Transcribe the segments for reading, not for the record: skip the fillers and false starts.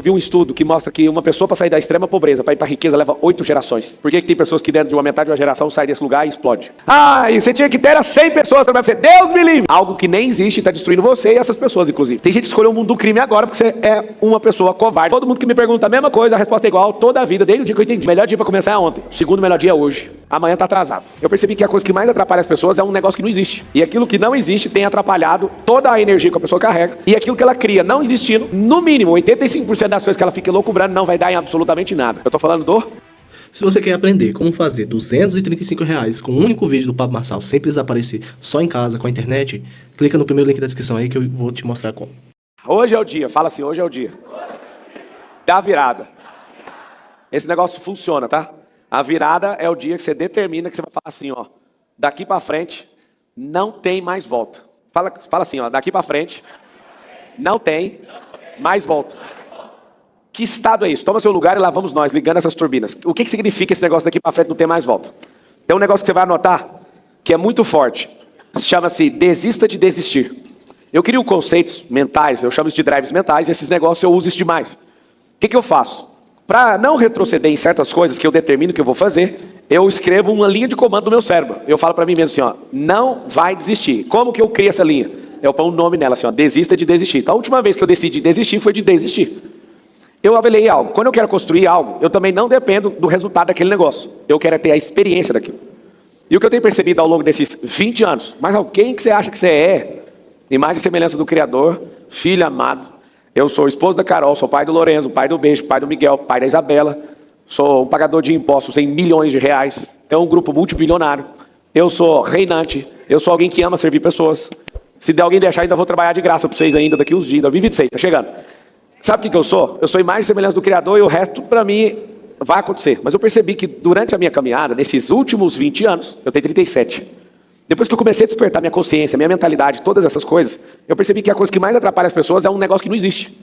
Eu vi um estudo que mostra que uma pessoa para sair da extrema pobreza, para ir para a riqueza, leva 8 gerações. Por que tem pessoas que dentro de uma metade de uma geração saem desse lugar e explode? Ah, e você tinha que ter 100 pessoas trabalhando para você. Deus me livre! Algo que nem existe e está destruindo você e essas pessoas, inclusive. Tem gente que escolheu o mundo do crime agora porque você é uma pessoa covarde. Todo mundo que me pergunta a mesma coisa, a resposta é igual toda a vida, desde o dia que eu entendi. O melhor dia para começar é ontem. O segundo melhor dia é hoje. Amanhã está atrasado. Eu percebi que a coisa que mais atrapalha as pessoas é um negócio que não existe. E aquilo que não existe tem atrapalhado toda a energia que a pessoa carrega. E aquilo que ela cria não existindo, no mínimo, 85% das coisas que ela fica loucubrando não vai dar em absolutamente nada. Eu tô falando do... Se você quer aprender como fazer R$235 com um único vídeo do Pablo Marçal sem precisar aparecer só em casa com a internet, clica no primeiro link da descrição aí que eu vou te mostrar como. Hoje é o dia, fala assim, hoje é o dia da virada. Esse negócio funciona, tá? A virada é o dia que você determina que você vai falar assim, ó, daqui pra frente não tem mais volta. Fala assim, ó, daqui pra frente não tem mais volta. Que estado é isso? Toma seu lugar e lá vamos nós, ligando essas turbinas. O que significa esse negócio daqui para frente não ter mais volta? Tem um negócio que você vai anotar, que é muito forte. Chama-se desista de desistir. Eu crio conceitos mentais, eu chamo isso de drives mentais, e esses negócios eu uso isso demais. O que eu faço? Para não retroceder em certas coisas que eu determino que eu vou fazer, eu escrevo uma linha de comando no meu cérebro. Eu falo para mim mesmo assim, ó, não vai desistir. Como que eu crio essa linha? Eu ponho um nome nela assim, ó, desista de desistir. Então a última vez que eu decidi desistir foi de desistir. Eu avaliei algo. Quando eu quero construir algo, eu também não dependo do resultado daquele negócio. Eu quero ter a experiência daquilo. E o que eu tenho percebido ao longo desses 20 anos, mas quem que você acha que você é? Imagem e semelhança do Criador, filho amado. Eu sou o esposo da Carol, sou pai do Lorenzo, pai do Beijo, pai do Miguel, pai da Isabela. Sou um pagador de impostos em milhões de reais. Tenho um grupo multibilionário. Eu sou reinante. Eu sou alguém que ama servir pessoas. Se der alguém deixar, ainda vou trabalhar de graça para vocês ainda daqui uns dias. 2026, tá chegando. Sabe o que eu sou? Eu sou imagem e semelhança do Criador e o resto, para mim, vai acontecer. Mas eu percebi que durante a minha caminhada, nesses últimos 20 anos, eu tenho 37. Depois que eu comecei a despertar minha consciência, minha mentalidade, todas essas coisas, eu percebi que a coisa que mais atrapalha as pessoas é um negócio que não existe.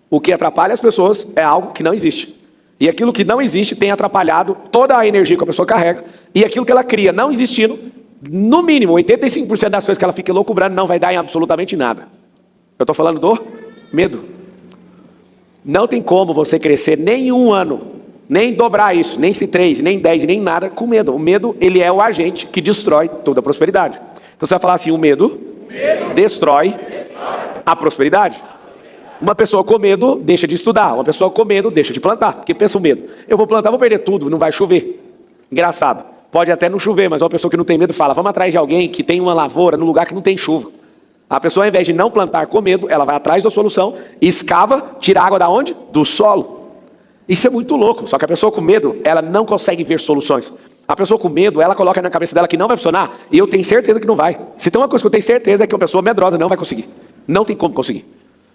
O que atrapalha as pessoas é algo que não existe. E aquilo que não existe tem atrapalhado toda a energia que a pessoa carrega. E aquilo que ela cria não existindo, no mínimo, 85% das coisas que ela fica loucubrando não vai dar em absolutamente nada. Eu estou falando do medo. Não tem como você crescer nem um ano, nem dobrar isso, nem 3, nem 10, nem nada com medo. O medo, ele é o agente que destrói toda a prosperidade. Então você vai falar assim, o medo destrói a prosperidade. Uma pessoa com medo deixa de estudar, uma pessoa com medo deixa de plantar. Porque pensa o medo, eu vou plantar, vou perder tudo, não vai chover. Engraçado, pode até não chover, mas uma pessoa que não tem medo fala, vamos atrás de alguém que tem uma lavoura no lugar que não tem chuva. A pessoa, ao invés de não plantar com medo, ela vai atrás da solução, escava, tira a água da onde? Do solo. Isso é muito louco, só que a pessoa com medo, ela não consegue ver soluções. A pessoa com medo, ela coloca na cabeça dela que não vai funcionar, e eu tenho certeza que não vai. Se tem uma coisa que eu tenho certeza é que uma pessoa medrosa não vai conseguir. Não tem como conseguir.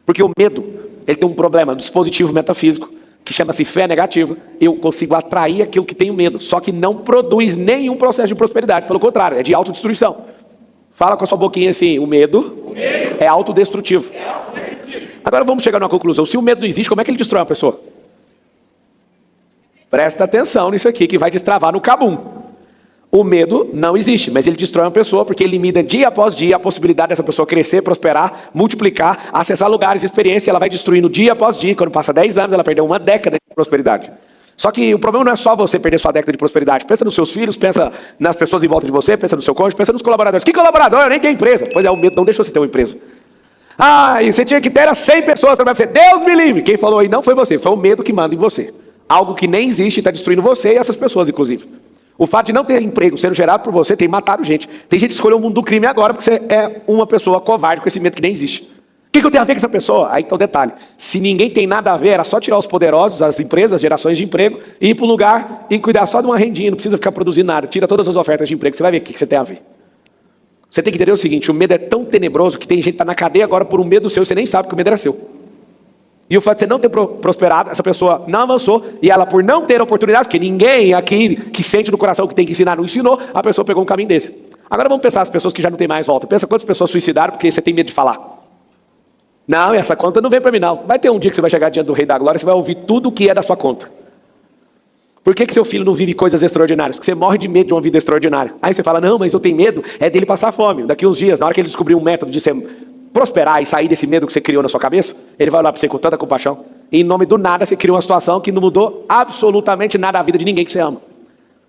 Porque o medo, ele tem um problema, um dispositivo metafísico, que chama-se fé negativa. Eu consigo atrair aquilo que tenho medo, só que não produz nenhum processo de prosperidade. Pelo contrário, é de autodestruição. Fala com a sua boquinha assim, o medo é autodestrutivo. Agora vamos chegar numa conclusão. Se o medo não existe, como é que ele destrói uma pessoa? Presta atenção nisso aqui que vai destravar no cabum. O medo não existe, mas ele destrói uma pessoa porque ele elimina dia após dia a possibilidade dessa pessoa crescer, prosperar, multiplicar, acessar lugares, experiência, ela vai destruindo dia após dia. Quando passa 10 anos, ela perdeu uma década de prosperidade. Só que o problema não é só você perder sua década de prosperidade. Pensa nos seus filhos, pensa nas pessoas em volta de você, pensa no seu cônjuge, pensa nos colaboradores. Que colaborador? Eu nem tenho empresa. Pois é, o medo não deixou você ter uma empresa. Ah, e você tinha que ter 100 pessoas trabalhando para você. Deus me livre! Quem falou aí não foi você, foi o medo que manda em você. Algo que nem existe e está destruindo você e essas pessoas, inclusive. O fato de não ter emprego sendo gerado por você tem matado gente. Tem gente que escolheu o mundo do crime agora porque você é uma pessoa covarde com esse medo que nem existe. O que eu tenho a ver com essa pessoa? Aí então detalhe, se ninguém tem nada a ver, era só tirar os poderosos, as empresas, as gerações de emprego, e ir para um lugar e cuidar só de uma rendinha, não precisa ficar produzindo nada, tira todas as ofertas de emprego, você vai ver o que você tem a ver. Você tem que entender o seguinte, o medo é tão tenebroso que tem gente que está na cadeia agora por um medo seu, você nem sabe que o medo era seu. E o fato de você não ter prosperado, essa pessoa não avançou, e ela por não ter oportunidade, porque ninguém aqui que sente no coração que tem que ensinar não ensinou, a pessoa pegou um caminho desse. Agora vamos pensar as pessoas que já não tem mais volta. Pensa quantas pessoas suicidaram porque você tem medo de falar. Não, essa conta não vem para mim não. Vai ter um dia que você vai chegar diante do Rei da Glória e você vai ouvir tudo o que é da sua conta. Por que seu filho não vive coisas extraordinárias? Porque você morre de medo de uma vida extraordinária. Aí você fala, não, mas eu tenho medo é dele passar fome. Daqui uns dias, na hora que ele descobrir um método de você prosperar e sair desse medo que você criou na sua cabeça, ele vai olhar para você com tanta compaixão. Em nome do nada, você cria uma situação que não mudou absolutamente nada a vida de ninguém que você ama.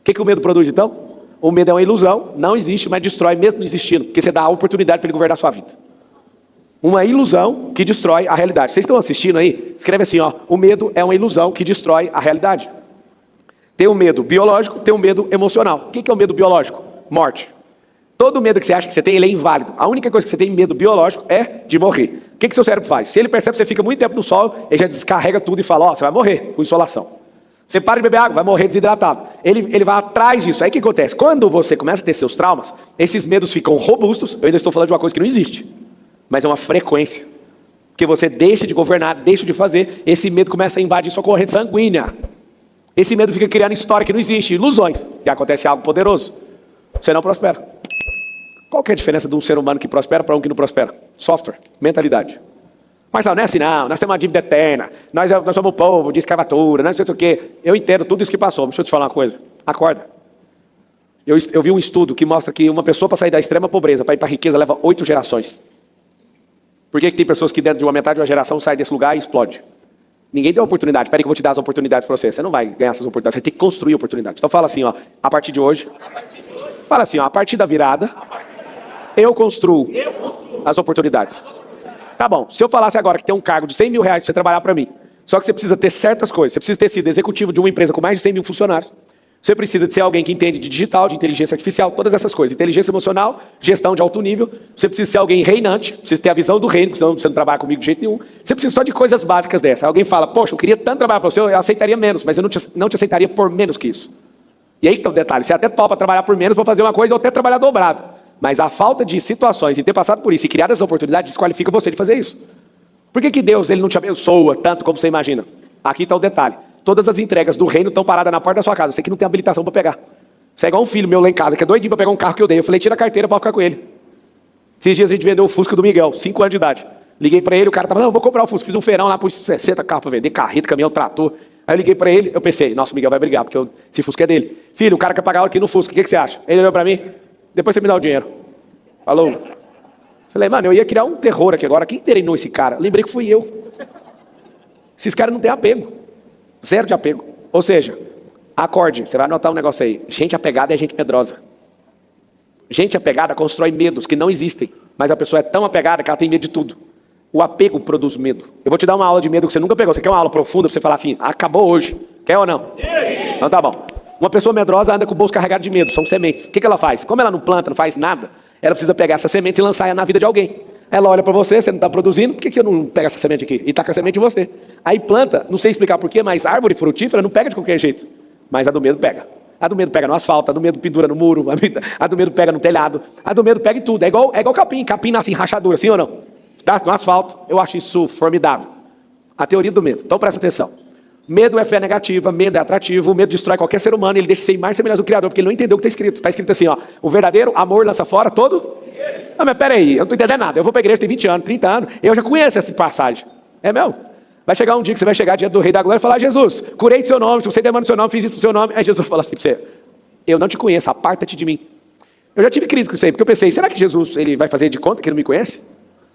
O que o medo produz, então? O medo é uma ilusão, não existe, mas destrói mesmo não existindo, porque você dá a oportunidade para ele governar a sua vida. Uma ilusão que destrói a realidade. Vocês estão assistindo aí? Escreve assim, ó, o medo é uma ilusão que destrói a realidade. Tem o medo biológico, tem o medo emocional. O que é o medo biológico? Morte. Todo medo que você acha que você tem, ele é inválido. A única coisa que você tem medo biológico é de morrer. O que seu cérebro faz? Se ele percebe que você fica muito tempo no sol, ele já descarrega tudo e fala, ó, você vai morrer com insolação. Você para de beber água, vai morrer desidratado. Ele vai atrás disso. Aí o que acontece? Quando você começa a ter seus traumas, esses medos ficam robustos. Eu ainda estou falando de uma coisa que não existe, mas é uma frequência. Porque você deixa de governar, deixa de fazer, esse medo começa a invadir sua corrente sanguínea. Esse medo fica criando história que não existe, ilusões. E acontece algo poderoso. Você não prospera. Qual que é a diferença de um ser humano que prospera para um que não prospera? Software, mentalidade. Mas não é assim não, nós temos uma dívida eterna, nós somos um povo de escravatura, não sei o quê. Eu entendo tudo isso que passou, deixa eu te falar uma coisa. Acorda. Eu vi um estudo que mostra que uma pessoa para sair da extrema pobreza, para ir para a riqueza, leva 8 gerações. Por que tem pessoas que dentro de uma metade de uma geração saem desse lugar e explode? Ninguém deu oportunidade. Espera aí que eu vou te dar as oportunidades para você. Você não vai ganhar essas oportunidades, você vai ter que construir oportunidades. Então fala assim, ó, a partir de hoje. Fala assim, ó, a partir da virada, eu construo as oportunidades. Tá bom, se eu falasse agora que tem um cargo de 100 mil reais para você trabalhar para mim, só que você precisa ter certas coisas, você precisa ter sido executivo de uma empresa com mais de 100 mil funcionários, você precisa de ser alguém que entende de digital, de inteligência artificial, todas essas coisas, inteligência emocional, gestão de alto nível, você precisa ser alguém reinante, precisa ter a visão do reino, porque senão você não trabalha comigo de jeito nenhum, você precisa só de coisas básicas dessas. Alguém fala, poxa, eu queria tanto trabalhar para você, eu aceitaria menos, mas eu não te aceitaria por menos que isso. E aí que tá o detalhe, você até topa trabalhar por menos para fazer uma coisa ou até trabalhar dobrado, mas a falta de situações e ter passado por isso e criar essa oportunidade desqualifica você de fazer isso. Por que Deus ele não te abençoa tanto como você imagina? Aqui está o detalhe. Todas as entregas do reino estão paradas na porta da sua casa. Você que não tem habilitação para pegar. Você é igual um filho meu lá em casa, que é doidinho para pegar um carro que eu dei. Eu falei, tira a carteira para ficar com ele. Esses dias a gente vendeu o Fusca do Miguel, 5 anos de idade. Liguei para ele, o cara tava, não, eu vou comprar o Fusca. Fiz um feirão lá, pus 60 carros para vender, carreta, caminhão, trator. Aí eu liguei para ele, eu pensei, nossa, o Miguel vai brigar, porque esse Fusca é dele. Filho, o cara quer pagar aqui no Fusca, o que você acha? Ele olhou para mim, depois você me dá o dinheiro. Falou. Falei, mano, eu ia criar um terror aqui agora. Quem treinou esse cara? Lembrei que fui eu. Esses caras não têm apego. Zero de apego. Ou seja, acorde, você vai anotar um negócio aí. Gente apegada é gente medrosa. Gente apegada constrói medos que não existem. Mas a pessoa é tão apegada que ela tem medo de tudo. O apego produz medo. Eu vou te dar uma aula de medo que você nunca pegou. Você quer uma aula profunda para você falar assim, acabou hoje. Quer ou não? Sim. Então tá bom. Uma pessoa medrosa anda com o bolso carregado de medo. São sementes. O que ela faz? Como ela não planta, não faz nada, ela precisa pegar essa semente e lançar na vida de alguém. Ela olha para você, você não está produzindo, por que eu não pego essa semente aqui? E taca a semente em você. Aí planta, não sei explicar porquê, mas árvore frutífera não pega de qualquer jeito. Mas a do medo pega. A do medo pega no asfalto, a do medo pendura no muro, a do medo pega no telhado, a do medo pega em tudo. É igual capim. Capim nasce em rachadura, sim ou não? No asfalto. Eu acho isso formidável. A teoria do medo. Então presta atenção. Medo é fé negativa, medo é atrativo, o medo destrói qualquer ser humano, ele deixa de ser mais semelhante do Criador, porque ele não entendeu o que está escrito. Está escrito assim, ó, o verdadeiro amor lança fora todo... Não, mas peraí, eu não estou entendendo nada. Eu vou para a igreja, tem 20 anos, 30 anos, eu já conheço essa passagem. É meu? Vai chegar um dia que você vai chegar diante do Rei da Glória e falar, Jesus, curei do seu nome, se você demanda o seu nome, fiz isso do seu nome. Aí Jesus fala assim para você, eu não te conheço, aparta-te de mim. Eu já tive crise com isso aí, porque eu pensei, será que Jesus ele vai fazer de conta que ele não me conhece?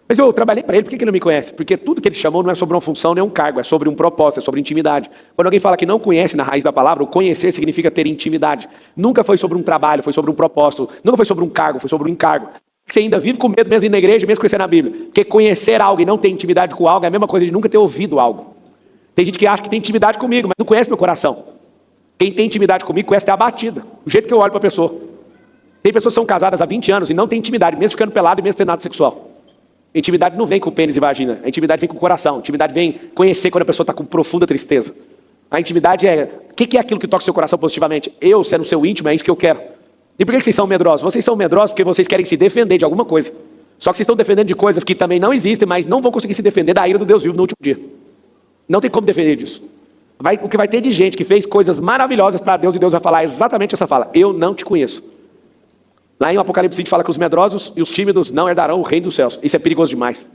Mas eu trabalhei para ele, por que ele não me conhece? Porque tudo que ele chamou não é sobre uma função nem um cargo, é sobre um propósito, é sobre intimidade. Quando alguém fala que não conhece na raiz da palavra, o conhecer significa ter intimidade. Nunca foi sobre um trabalho, foi sobre um propósito. Nunca foi sobre um cargo, foi sobre um encargo. Você ainda vive com medo mesmo ir na igreja, mesmo conhecer na Bíblia. Porque conhecer algo e não ter intimidade com algo é a mesma coisa de nunca ter ouvido algo. Tem gente que acha que tem intimidade comigo, mas não conhece meu coração. Quem tem intimidade comigo conhece até a batida, o jeito que eu olho para a pessoa. Tem pessoas que são casadas há 20 anos e não têm intimidade, mesmo ficando pelado e mesmo tendo ato sexual. A intimidade não vem com pênis e vagina, a intimidade vem com o coração, a intimidade vem conhecer quando a pessoa está com profunda tristeza. A intimidade é, o que é aquilo que toca o seu coração positivamente? Eu, sendo seu íntimo, é isso que eu quero. E por que vocês são medrosos? Vocês são medrosos porque vocês querem se defender de alguma coisa. Só que vocês estão defendendo de coisas que também não existem, mas não vão conseguir se defender da ira do Deus vivo no último dia. Não tem como defender disso. O que vai ter de gente que fez coisas maravilhosas para Deus e Deus vai falar exatamente essa fala, eu não te conheço. Lá em Apocalipse a gente fala que os medrosos e os tímidos não herdarão o reino dos céus. Isso é perigoso demais.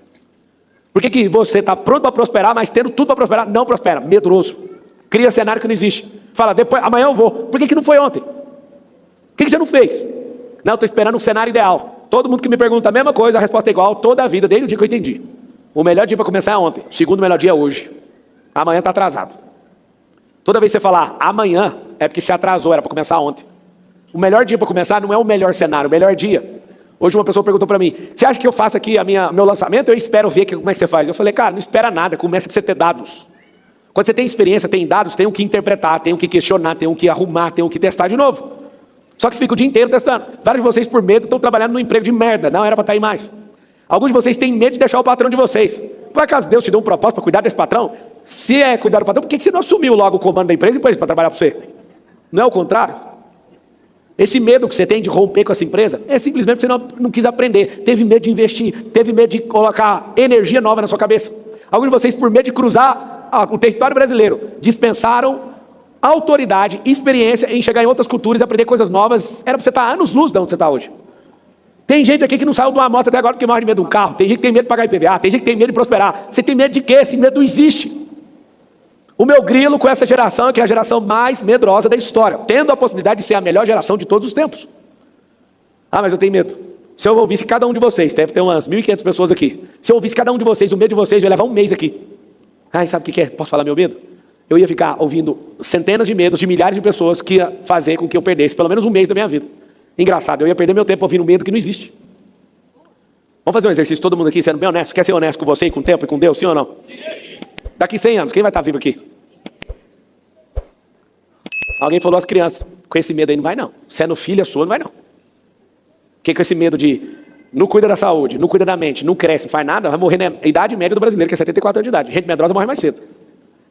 Por que você está pronto para prosperar, mas tendo tudo para prosperar, não prospera? Medroso. Cria cenário que não existe. Fala, depois, amanhã eu vou. Por que não foi ontem? Por que você não fez? Não, estou esperando um cenário ideal. Todo mundo que me pergunta a mesma coisa, a resposta é igual toda a vida, desde o dia que eu entendi. O melhor dia para começar é ontem. O segundo melhor dia é hoje. Amanhã está atrasado. Toda vez que você falar amanhã, é porque se atrasou, era para começar ontem. O melhor dia para começar não é o melhor cenário, o melhor dia. Hoje uma pessoa perguntou para mim, você acha que eu faço aqui meu lançamento? Eu espero ver como é que você faz. Eu falei, cara, não espera nada, começa para você ter dados. Quando você tem experiência, tem dados, tem o que interpretar, tem o que questionar, tem o que arrumar, tem o que testar de novo. Só que fica o dia inteiro testando. Vários de vocês, por medo, estão trabalhando num emprego de merda, não era para estar aí mais. Alguns de vocês têm medo de deixar o patrão de vocês. Por acaso Deus te deu um propósito para cuidar desse patrão? Se é cuidar do patrão, por que você não assumiu logo o comando da empresa e depois para trabalhar para você? Não é o contrário? Esse medo que você tem de romper com essa empresa é simplesmente porque você não quis aprender, teve medo de investir, teve medo de colocar energia nova na sua cabeça. Alguns de vocês, por medo de cruzar o território brasileiro, dispensaram autoridade, experiência em chegar em outras culturas e aprender coisas novas. Era para você estar anos-luz de onde você está hoje. Tem gente aqui que não saiu de uma moto até agora porque morre de medo de um carro. Tem gente que tem medo de pagar IPVA, tem gente que tem medo de prosperar. Você tem medo de quê? Esse medo não existe. O meu grilo com essa geração é que é a geração mais medrosa da história, tendo a possibilidade de ser a melhor geração de todos os tempos. Ah, mas eu tenho medo. Se eu ouvisse cada um de vocês, deve ter umas 1.500 pessoas aqui. Se eu ouvisse cada um de vocês, o medo de vocês, eu ia levar um mês aqui. Ah, sabe o que é? Posso falar meu medo? Eu ia ficar ouvindo centenas de medos de milhares de pessoas que ia fazer com que eu perdesse pelo menos um mês da minha vida. Engraçado, eu ia perder meu tempo ouvindo medo que não existe. Vamos fazer um exercício, todo mundo aqui sendo bem honesto. Quer ser honesto com você e com o tempo e com Deus, sim ou não? Daqui 100 anos, quem vai estar vivo aqui? Alguém falou às crianças, com esse medo aí não vai não. Sendo filha sua, não vai não. Porque com esse medo de não cuida da saúde, não cuida da mente, não cresce, não faz nada, vai morrer na idade média do brasileiro, que é 74 anos de idade. Gente medrosa morre mais cedo.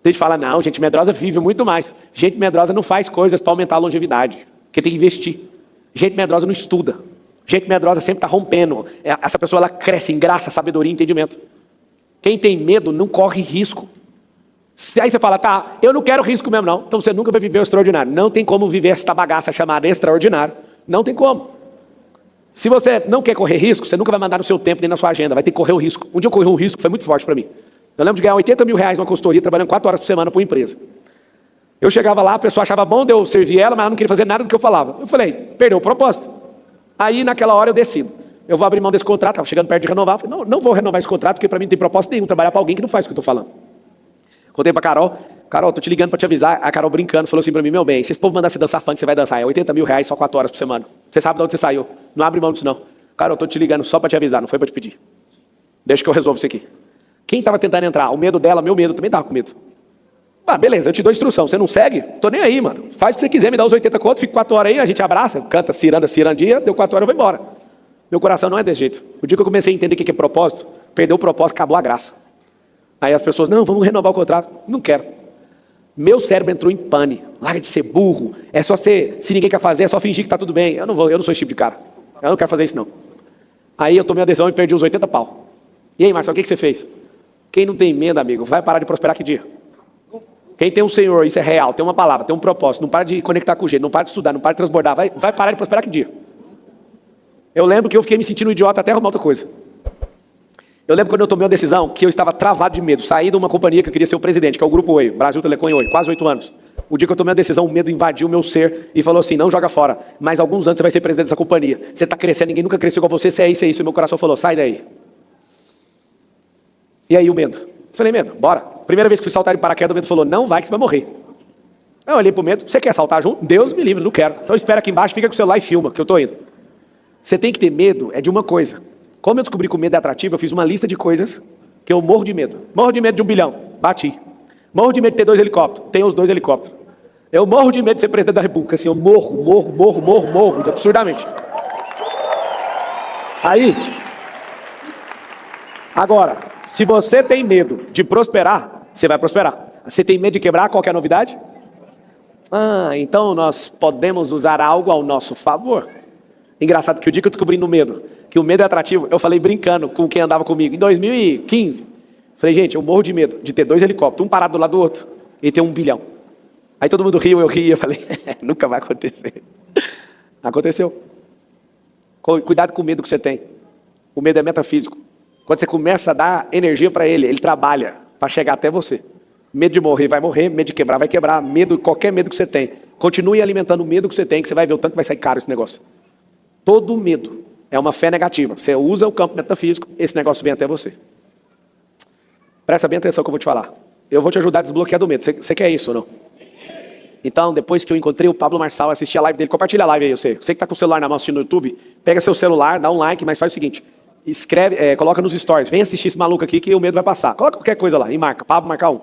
Tem gente que fala, não, gente medrosa vive muito mais. Gente medrosa não faz coisas para aumentar a longevidade, porque tem que investir. Gente medrosa não estuda. Gente medrosa sempre está rompendo. Essa pessoa ela cresce em graça, sabedoria e entendimento. Quem tem medo não corre risco. Aí você fala, tá, eu não quero risco mesmo não. Então você nunca vai viver o extraordinário. Não tem como viver esta bagaça chamada extraordinário. Não tem como. Se você não quer correr risco, você nunca vai mandar no seu tempo nem na sua agenda. Vai ter que correr o risco. Um dia eu corri um risco, foi muito forte para mim. Eu lembro de ganhar 80 mil reais numa consultoria, trabalhando 4 horas por semana para uma empresa. Eu chegava lá, a pessoa achava bom de eu servir ela, mas ela não queria fazer nada do que eu falava. Eu falei, perdeu o propósito. Aí naquela hora eu decido. Eu vou abrir mão desse contrato, estava chegando perto de renovar. Eu falei, não vou renovar esse contrato, porque para mim não tem propósito nenhum trabalhar para alguém que não faz o que eu estou falando. Contei para Carol, tô te ligando para te avisar. A Carol brincando, falou assim para mim, meu bem, se esse povo mandar você dançar funk, você vai dançar. É 80 mil reais só 4 horas por semana. Você sabe de onde você saiu. Não abre mão disso não. Carol, tô te ligando só para te avisar, não foi para te pedir. Deixa que eu resolvo isso aqui. Quem estava tentando entrar? O medo dela, meu medo, também estava com medo. Ah, beleza, eu te dou instrução. Você não segue? Tô nem aí, mano. Faz o que você quiser, me dá os 80 contos, fico 4 horas aí, a gente abraça, canta cirandia, deu 4 horas, eu vou embora. Meu coração não é desse jeito. O dia que eu comecei a entender o que é propósito, perdeu o propósito, acabou a graça. Aí as pessoas, não, vamos renovar o contrato. Não quero. Meu cérebro entrou em pane. Larga de ser burro. É só ser, se ninguém quer fazer, é só fingir que tá tudo bem. Eu não sou esse tipo de cara. Eu não quero fazer isso não. Aí eu tomei a decisão e perdi os 80 pau. E aí, Marcelo, o que você fez? Quem não tem medo, amigo, vai parar de prosperar que dia? Quem tem um Senhor, isso é real, tem uma palavra, tem um propósito, não para de conectar com o jeito, não para de estudar, não para de transbordar, vai parar de prosperar que dia? Eu lembro que eu fiquei me sentindo um idiota até arrumar outra coisa. Eu lembro quando eu tomei uma decisão que eu estava travado de medo, saí de uma companhia que eu queria ser o presidente, que é o Grupo Oi, Brasil Telecom Oi, quase 8 anos. O dia que eu tomei a decisão, o medo invadiu o meu ser e falou assim, não joga fora, mas alguns anos você vai ser presidente dessa companhia. Você está crescendo, ninguém nunca cresceu igual você, você é isso, e meu coração falou, sai daí. E aí o medo? Eu falei, medo, bora. Primeira vez que fui saltar de paraquedas, o medo falou, não vai que você vai morrer. Eu olhei pro medo, você quer saltar junto? Deus me livre, não quero. Então espera aqui embaixo, fica com o celular e filma, que eu tô indo. Você tem que ter medo, é de uma coisa. Como eu descobri que o medo é atrativo, eu fiz uma lista de coisas que eu morro de medo. Morro de medo de 1 bilhão, bati. Morro de medo de ter 2 helicópteros, tenho os 2 helicópteros. Eu morro de medo de ser presidente da república, assim, eu morro, absurdamente. Aí, agora, se você tem medo de prosperar, você vai prosperar. Você tem medo de quebrar, qual que é a novidade? Ah, então nós podemos usar algo ao nosso favor. Engraçado que o dia que eu descobri no medo, que o medo é atrativo, eu falei brincando com quem andava comigo. Em 2015, falei, gente, eu morro de medo de ter 2 helicópteros, um parado do lado do outro, e ter 1 bilhão. Aí todo mundo riu, eu ria, eu falei, nunca vai acontecer. Aconteceu. Cuidado com o medo que você tem. O medo é metafísico. Quando você começa a dar energia para ele, ele trabalha para chegar até você. Medo de morrer, vai morrer. Medo de quebrar, vai quebrar. Medo, qualquer medo que você tem. Continue alimentando o medo que você tem, que você vai ver o tanto que vai sair caro esse negócio. Todo medo é uma fé negativa. Você usa o campo metafísico, esse negócio vem até você. Presta bem atenção que eu vou te falar. Eu vou te ajudar a desbloquear do medo. Você quer isso ou não? Então, depois que eu encontrei o Pablo Marçal, assisti a live dele, compartilha a live aí, você que está com o celular na mão assistindo no YouTube, pega seu celular, dá um like, mas faz o seguinte, escreve, coloca nos stories, vem assistir esse maluco aqui que o medo vai passar. Coloca qualquer coisa lá e marca, Pablo Marcar 1.